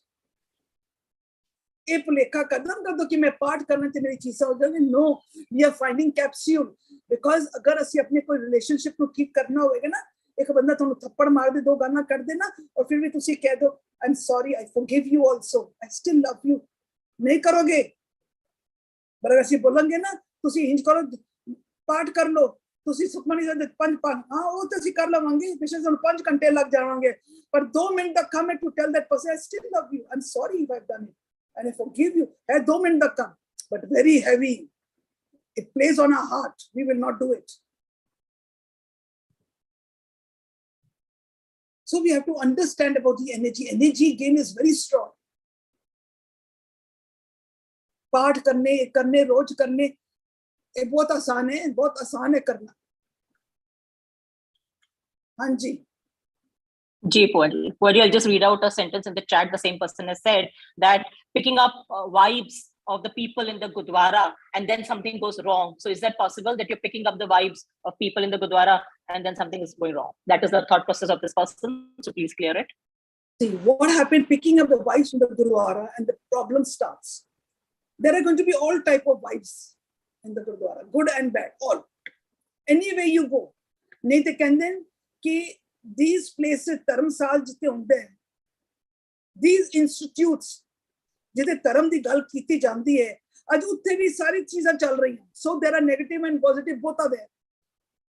ये भुलेखा खत्म कर दो कि मैं पाठ करना ते मेरी चीज़ां हो जाएगी। No, we are finding capsule, because अगर असि अपने कोई रिलेशनशिप को ठीक करना होगा ना, एक बंदा तुहानू थप्पड़ मार दे, दो गाना कर दे ना, और फिर भी तुसी कह दो I am sorry, I forgive you also, I still love you, नहीं करोगे। पर असि बोलेंगे ना तुसी इंज करो, पाठ कर लो, तुसी सुखमनी ਸਾਹਿਬ ਦੇ 5 हाँ वो तो ਅਸੀਂ कर ਲਵਾਂਗੇ, ਪਿਛੇ ਸਾਨੂੰ 5 ਘੰਟੇ ਲੱਗ ਜਾਣਗੇ, पर 2 ਮਿੰਟ ਦਾ ਕੰਮ ਹੈ to tell that person I still love you, I'm sorry if I've done it and I forgive you, है 2 मिनट ਦਾ ਕੰਮ, but very heavy, it plays on our heart, we will not do it. So we have to understand about the energy game is very strong. पाठ करने रोज करने, ये बहुत आसान है करना। हाँ जी Ji, Puri, I'll just read out a sentence in the chat. The same person has said that picking up vibes of the people in the Gurdwara and then something goes wrong. So is that possible that you're picking up the vibes of people in the Gurdwara and then something is going wrong? That is the thought process of this person. So please clear it. See, what happened picking up the vibes from the Gurdwara and the problem starts. There are going to be all type of vibes in the Gurdwara, good and bad, all. Any way you go. नहीं तो कहते हैं कि these places, Dharamshala जितने होंगे हैं, these institutes जितने धर्म दी गल कीती जाती है, आज उत्थे भी सारी चीज़ें चल रही हैं. So there are negative and positive both are there.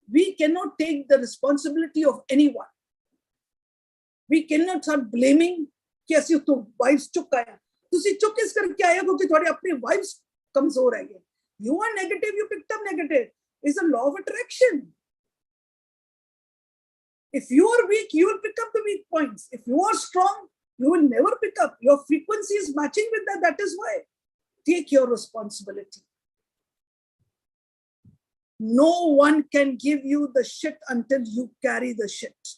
We cannot take the responsibility of anyone. We cannot start blaming कि ਅਸੀਂ तो vibes चुक आया. तुसी चुक किस करके आए हो क्योंकि थोड़ी अपनी vibes कमजोर है. You are negative, you picked up negative. It's a law of attraction. If you are weak, you will pick up the weak points. If you are strong, you will never pick up. Your frequency is matching with that. That is why. Take your responsibility. No one can give you the shit until you carry the shit.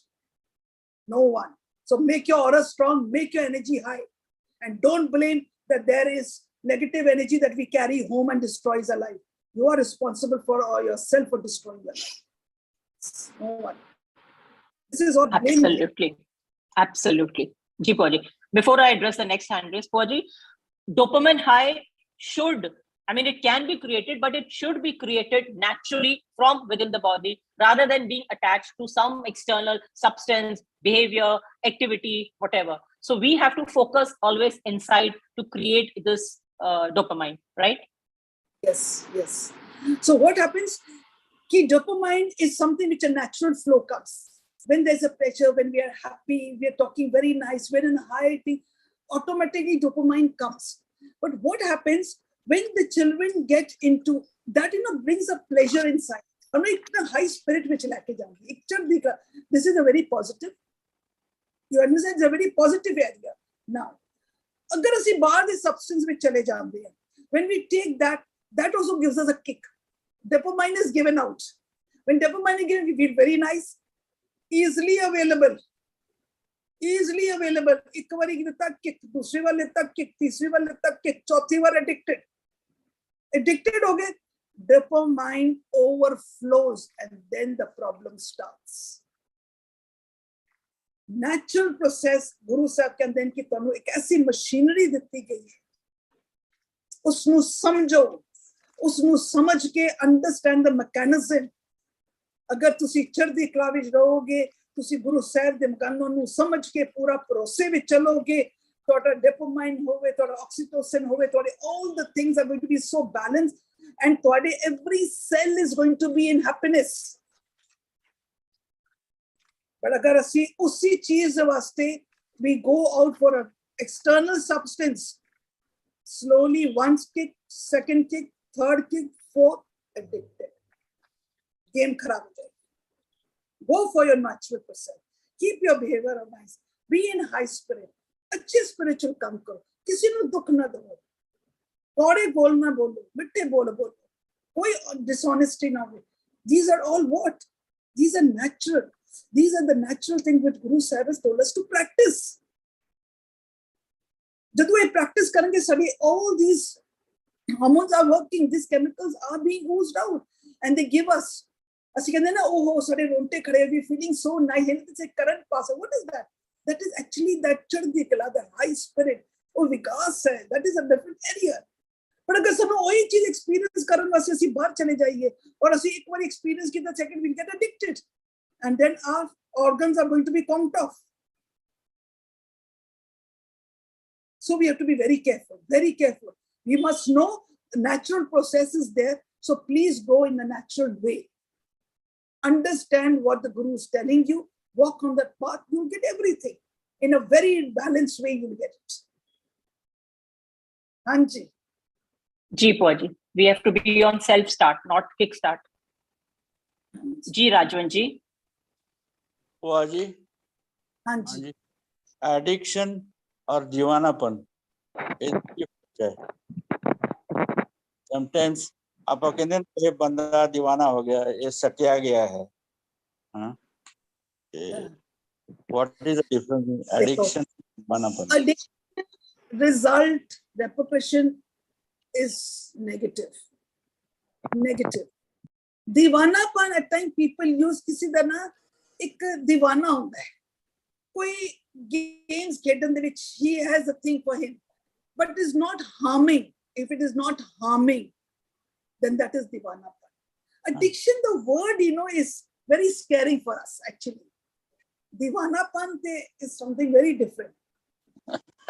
No one. So make your aura strong, make your energy high. And don't blame that there is negative energy that we carry home and destroys our life. You are responsible for yourself for destroying your life. No one. This is all absolutely. Absolutely. Ji Puri. Before I address the next hand raise, Puri, dopamine high should, I mean, it can be created, but it should be created naturally from within the body rather than being attached to some external substance, behavior, activity, whatever. So we have to focus always inside to create this dopamine, right? Yes, yes. So what happens? Ki dopamine is something which a natural flow comes. When there's a pleasure, when we are happy, we are talking very nice, we're in a high thing, automatically dopamine comes. But what happens when the children get into that, brings a pleasure inside. A high spirit which this is a very positive. You understand? It's a very positive area. Now, agar asi bahar the substance which chale jante hain, when we take that, that also gives us a kick. Dopamine is given out. When dopamine is given, we feel very nice, easily available. Easily available. एक बार लेता kick, दूसरी बार लेता kick, तीसरी बार लेता kick, चौथी बार addicted. Addicted हो गए, dopamine overflows and then the problem starts. Natural process, Guru Sahib कहते हैं कि तुहानू एक ऐसी मशीनरी दिती गई है, उसनू समझो, उसनू समझ के understand the mechanism. अगर तुसी चढ़दी कला विच रहोगे, तुसी गुरु साहब दे मकानों नू समझ के पूरा भरोसे विच चलोगे, थोड़ा dopamine होवे, थोड़ा oxytocin होवे, थोड़े all the things are going to be so balanced and थोड़े every cell is going to be in happiness. But अगर असी उसी चीज वास्ते we go out for an external substance, slowly one kick, second kick, third kick, fourth, addicted. Game खराब हो जाएगी. Go for your natural percent. Keep your behavior nice. Be in high spirit. अच्छे spiritual काम करो. किसी को दुख ना दो. कौड़े बोल ना बोलो. मिठे बोलो. कोई dishonesty ना हो. These are all what? These are natural. These are the natural things which Guru Sahib has told us to practice. जब we practice करेंगे सभी, all these hormones are working. These chemicals are being oozed out, and they give us. ਅਸੀਂ ਕਹਿੰਦੇ ਨਾ ਉਹ ਸਾਡੇ ਰੋਂਟੇ ਖੜੇ ਵੀ feeling so nice, and it's a current pass. What is that? That is actually that chaddi kala, the high spirit. वो विकास है, that is a different area. पर अगर ਸਾਨੂੰ ਉਹੀ ਚੀਜ਼ experience ਕਰਨ ਵਾਸਤੇ ਅਸੀਂ ਬਾਹਰ ਚਲੇ ਜਾਈਏ ਔਰ ਅਸੀਂ ਇੱਕ ਵਾਰੀ experience ਕੀਤਾ, second we'll get addicted and then our organs are going to be conked off. So we have to be very careful, very careful. We must know the natural process is there. So please go in a natural way. Understand what the Guru is telling you. Walk on that path. You'll get everything. In a very balanced way, you'll get it. Hanji. Ji, Puaji. We have to be on self-start, not kick-start. Ji, Rajwan ji. Puaji. Hanji. Addiction और दीवानापन sometimes आप कहते हैं ये बंदा दीवाना हो गया, ये सटिया गया है. What is the difference in addiction and दीवानापन? Addiction result repercussion is negative. दीवानापन at time people use किसी तरह एक दीवाना होता है, कोई games खेलने which he has a thing for him, but it is not harming. If it is not harming, then that is divanapan. Addiction, the word, is very scary for us actually. Divanapan is something very different.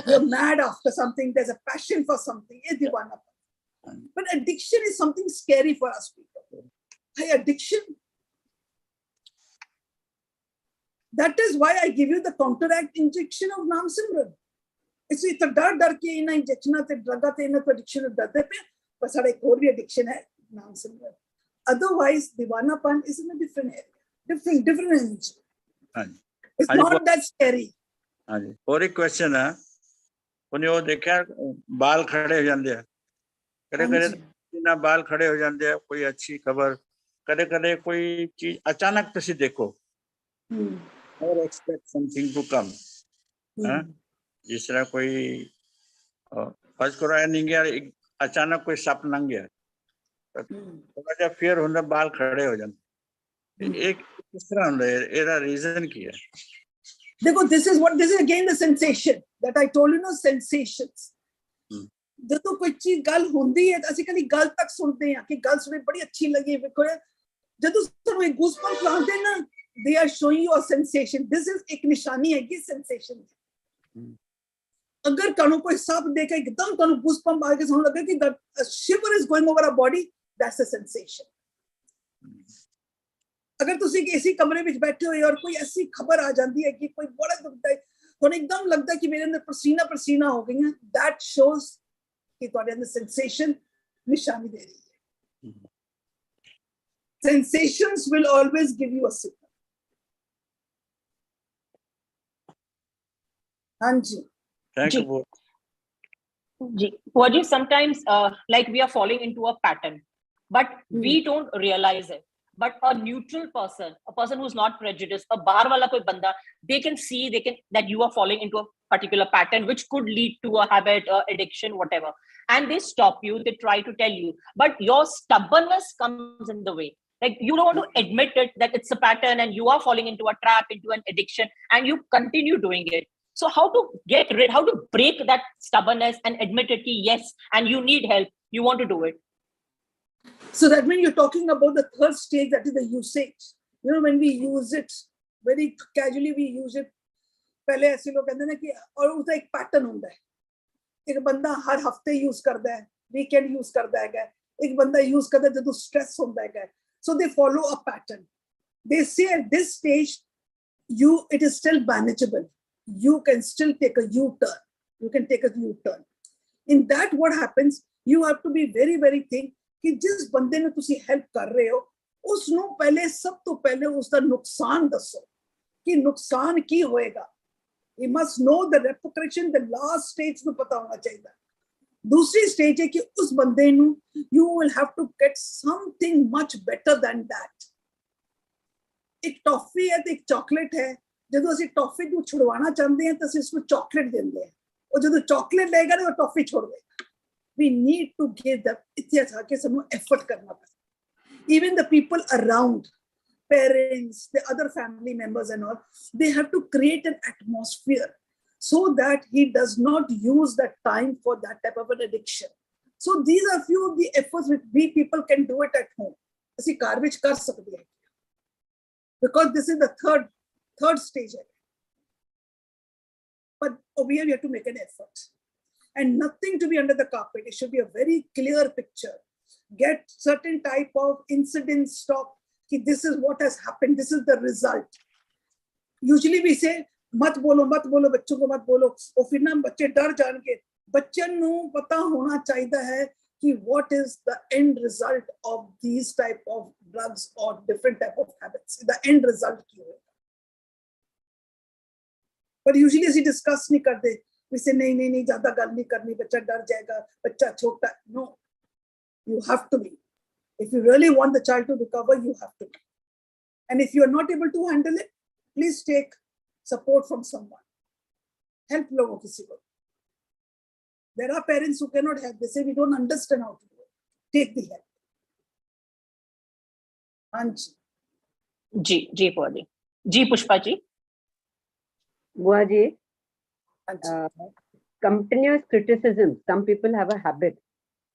You're mad after something, there's a passion for something, is divanapan. But addiction is something scary for us people. Hey, addiction. That is why I give you the counteract injection of Naam Simran. It's a dar ke ina injection te drug te ina addiction of darte pe, but sada ek aur bhi addiction hai Naam Simran. Otherwise, divanapan is in a different area, different energy. It's not that scary. और एक question है, उन्हें वो देखा बाल खड़े हो जाते हैं, कदे ना बाल खड़े हो जाते हैं, कोई अच्छी खबर, कदे कोई चीज अचानक तुसी देखो, or expect something to come. जिस तरह कोई फर्ज करो नहीं गया, अचानक कोई सप लंघ गया, थोड़ा सा फिर होना बाल खड़े हो जाते, एक किस तरह होता है, ਇਹਦਾ रीजन ਕੀ है? देखो, this is again the sensation that I told you, sensations. ਜਦੋਂ ਕੋਈ ਚੀਜ਼ ਗੱਲ ਹੁੰਦੀ ਹੈ ਤਾਂ ਅਸੀਂ ਕਦੀ ਗੱਲ ਤੱਕ ਸੁਣਦੇ ਹਾਂ ਕਿ ਗੱਲ ਸੁਣੇ ਬੜੀ ਅੱਛੀ ਲੱਗੀ, ਵੇਖੋ ਜਦੋਂ ਸਾਨੂੰ ਇੱਕ ਗੂਸਬੰਪ ਲਾਉਂਦੇ ਨਾ, they are showing you a sensation. This is एक निशानी है कि sensation है. अगर ਤੁਹਾਨੂੰ ਕੋਈ ਸਭ ਦੇਖ ਕੇ ਇੱਕਦਮ ਤੁਹਾਨੂੰ ਗੂਸਬੰਪ ਆ ਕੇ ਸਾਨੂੰ ਲੱਗੇ ਕਿ the shiver is going over our body, that's a sensation. अगर ਤੁਸੀਂ किसी कमरे ਵਿੱਚ बैठे हो और कोई ऐसी खबर आ जाती है कि कोई बड़ा दुखता है, ਤੁਹਾਨੂੰ एकदम लगता है कि मेरे अंदर पसीना पसीना हो गई है, that shows कि ਤੁਹਾਡੇ अंदर sensation निशानी दे रही है. Sensations will always give you a signal. Hanji. Thank you. Ji, sometimes like we are falling into a pattern, but we don't realize it. But a neutral person, a person who's not prejudiced, a bahar wala koi banda, they can see that you are falling into a particular pattern which could lead to a habit, addiction, whatever. And they stop you, they try to tell you, but your stubbornness comes in the way. Like you don't want to admit it that it's a pattern and you are falling into a trap, into an addiction, and you continue doing it. So how to break that stubbornness and admit it, yes, and you need help, you want to do it. So that means you're talking about the third stage, that is the usage. When we use it, very casually we use it. पहले ऐसे लोग कहते हैं ना कि और उसका एक पैटर्न होता है, एक बंदा हर हफ्ते यूज करता है, वीकेंड यूज करता है, एक बंदा यूज करता है जब स्ट्रेस होता है. So they follow a pattern. They say at this stage, it is still manageable. You can still take a U-turn. You can take a U-turn. In that, what happens? You have to be very, very think कि जिस बंदे ने तुसी help कर रहे हो, उसनु पहले सब तो पहले उसका नुकसान दसो कि नुकसान की होएगा. You must know the repercussion. The last stage नु पता होना चाहिए. दूसरी स्टेज है कि उस बंदे नु you will have to get something much better than that. एक टॉफी है तो एक चॉकलेट है. ਜਦੋਂ ਅਸੀਂ ਟੌਫੀ ਨੂੰ ਛੁਡਵਾਉਣਾ ਚਾਹੁੰਦੇ ਹਾਂ ਤਾਂ ਅਸੀਂ ਉਸਨੂੰ ਚਾਕਲੇਟ ਦਿੰਦੇ ਹਾਂ, ਉਹ ਜਦੋਂ ਚਾਕਲੇਟ ਲਏਗਾ ਨਾ ਉਹ ਟੌਫੀ ਛੋੜ ਦੇਗਾ. We need to give them ਇੱਥੇ ਆ ਕੇ ਸਾਨੂੰ ਐਫਰਟ ਕਰਨਾ ਪੈਂਦਾ. Even the people around, parents, the other family members and all, they have to create an atmosphere so that he does not use that time for that type of an addiction. So these are few of the efforts which we people can do it at home. ਅਸੀਂ ਘਰ ਵਿੱਚ ਕਰ ਸਕਦੇ ਹਾਂ, because this is the third stage. But we have to make an effort, and nothing to be under the carpet. It should be a very clear picture. Get certain type of incident stock. This is what has happened. This is the result. Usually we say, मत बोलो बच्चों को मत बोलो, और फिर ना बच्चे डर जाएंगे. बच्चों ਨੂੰ पता होना चाहिए है कि what is the end result of these type of drugs or different type of habits. The end result क्या होगा. But usually ਅਸੀਂ discuss नहीं करते. We say नहीं ज़्यादा गल नहीं करनी, बच्चा डर जाएगा, बच्चा छोटा. No, you have to be. If you really want the child to recover, you have to be. And if you are not able to handle it, please take support from someone. Help लोगों किसी को. There are parents who cannot help. They say we don't understand how to do it. Take the help. Anji. जी बुआ जी. जी Pushpa ji. Bhua ji, continuous criticism. Some people have a habit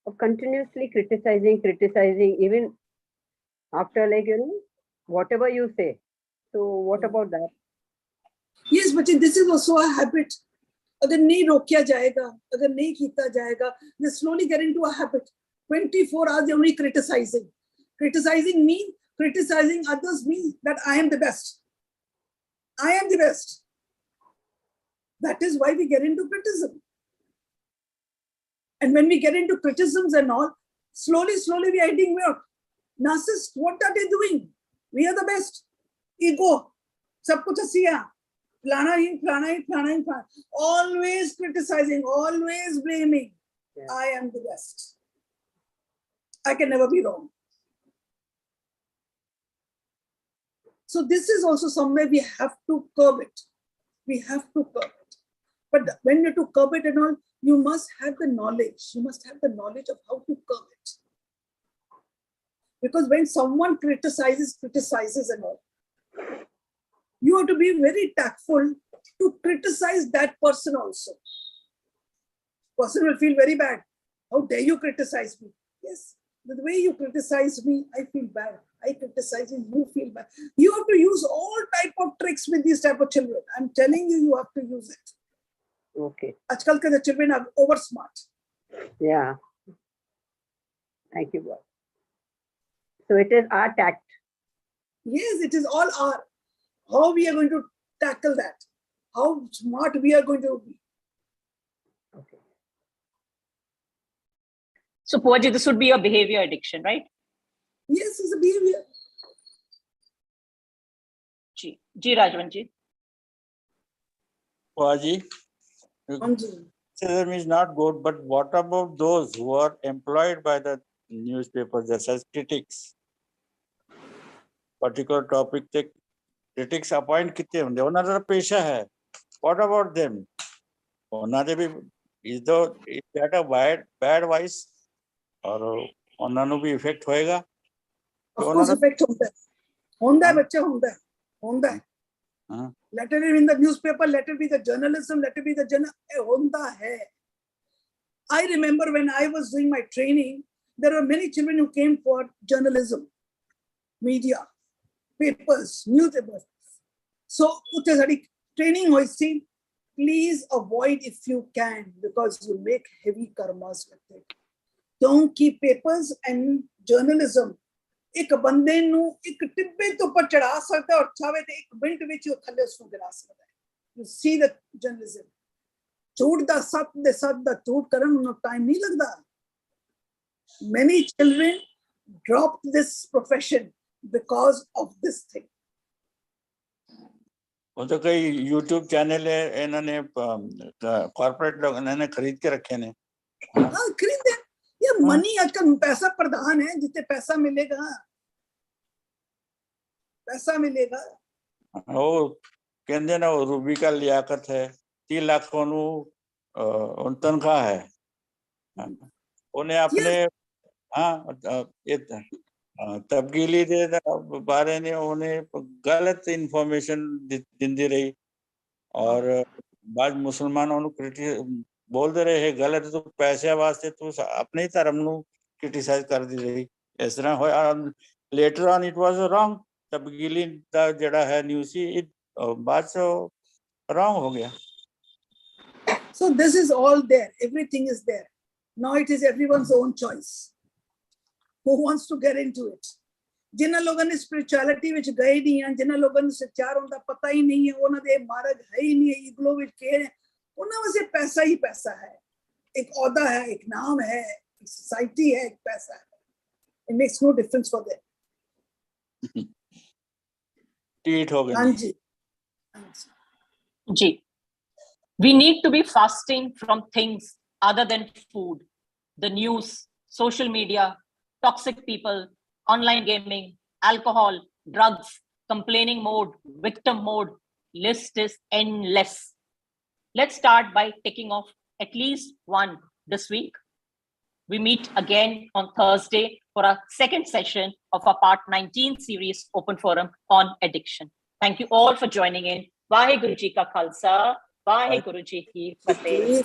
of continuously criticizing, even after, like, whatever you say. So what about that? Yes, but this is also a habit. अगर नहीं रोकिया जाएगा, अगर नहीं किया जाएगा, they slowly get into a habit. 24 hours they're only criticizing. Criticizing me, criticizing others means that I am the best. I am the best. That is why we get into criticism. And when we get into criticisms and all, slowly we are heading where? Narcissists, what are they doing? We are the best. Ego, sab kuch asiya. Plana. Always criticizing, always blaming. Yeah. I am the best. I can never be wrong. So this is also somewhere we have to curb it. We have to curb it. But when you to curb it and all, you must have the knowledge. You must have the knowledge of how to curb it. Because when someone criticizes and all, you have to be very tactful to criticize that person also. Person will feel very bad. How dare you criticize me? Yes, the way you criticize me, I feel bad. I criticize you, you feel bad. You have to use all type of tricks with these type of children. I'm telling you, you have to use it. Okay. Ajkal ke the children are over smart. Yeah. Thank you, boss. So it is our tact. Yes, it is all our. How we are going to tackle that? How smart we are going to be? Okay. So Bhua, this would be a behavior addiction, right? Yes, it's a behavior. Ji Rajwan ji. Bhua ji, criticism is not good, but what about those who are employed by the newspapers as critics? Particular topic take critics appoint कितने होंगे? उन्होंने पेशा है. What about them? उन्होंने भी is that a bad voice? और उन्होंने भी effect होएगा? Of course, effect होता है बच्चा होता है. Let it be in the newspaper, let it be the journalism, let it be the होता है. I remember when I was doing my training, there were many children who came for journalism, media, papers, newspapers. So, training was please avoid if you can, because you make heavy karmas with it. Don't keep papers and journalism. एक बंदे नू एक टिब्बे तो ऊपर चढ़ा सकता है और चाहे तो एक मिनट में ही थल्ले उसको गिरा सकता है. You see the journalism. झूठ दा सत दा झूठ करन उन्हें टाइम नहीं लगता. Many children dropped this profession because of this thing. वो तो कई YouTube चैनल है इन्होंने कॉर्पोरेट लोग इन्होंने खरीद के रखे ने. हाँ खरीदे. ये मनी आजकल पैसा प्रधान है. जितने पैसा मिलेगा. वो कहते ना वो रूबी का लियाकत है 3 लाख उन तनख्वाह है. उन्हें अपने ये तब्दीली दे बारे ने उन्हें गलत इंफॉर्मेशन दी रही और ਬਾਅਦ ਮੁਸਲਮਾਨਾਂ ਨੂੰ ਬੋਲਦੇ ਰਹੇ ਗਲਤ ਤੂੰ ਪੈਸਿਆਂ ਵਾਸਤੇ ਤੂੰ ਆਪਣੇ ਹੀ ਧਰਮ ਨੂੰ ਕ੍ਰਿਟਿਸਾਈਜ਼ ਕਰਦੀ ਰਹੀ। ਇਸ ਤਰ੍ਹਾਂ ਹੋਇਆ। Later on it was wrong. ਤਬਦੀਲੀ ਦਾ ਜਿਹੜਾ ਹੈ ਨਿਊਜ਼ ਸੀ ਬਾਅਦ ਚੋਂ ਰੋਂਗ ਹੋ ਗਿਆ। So this is all there. Everything is there. Now it is everyone's own choice. Who wants to get into it? जिन्हां लोगों ने स्पिरिचुअलिटी विच गए नहीं हैं, जिन्हां लोगों ने सच्चार उनका पता ही नहीं है, उन्हां दे मार्ग है ही नहीं है, ईगो विच के है, उन्हां वास्ते पैसा ही पैसा है, एक औहदा है, एक नाम है, एक सोसाइटी है, एक पैसा है. It makes no difference for them. Tit हो गए। हाँ जी जी, we need to be fasting from things other than food, the news, social media, toxic people, online gaming, alcohol, drugs, complaining mode, victim mode. List is endless. Let's start by ticking off at least one this week. We meet again on Thursday for our second session of our Part 19 series Open Forum on Addiction. Thank you all for joining in. Vaheguru Ji Ka Khalsa, Vaheguru Ji Ki Fateh.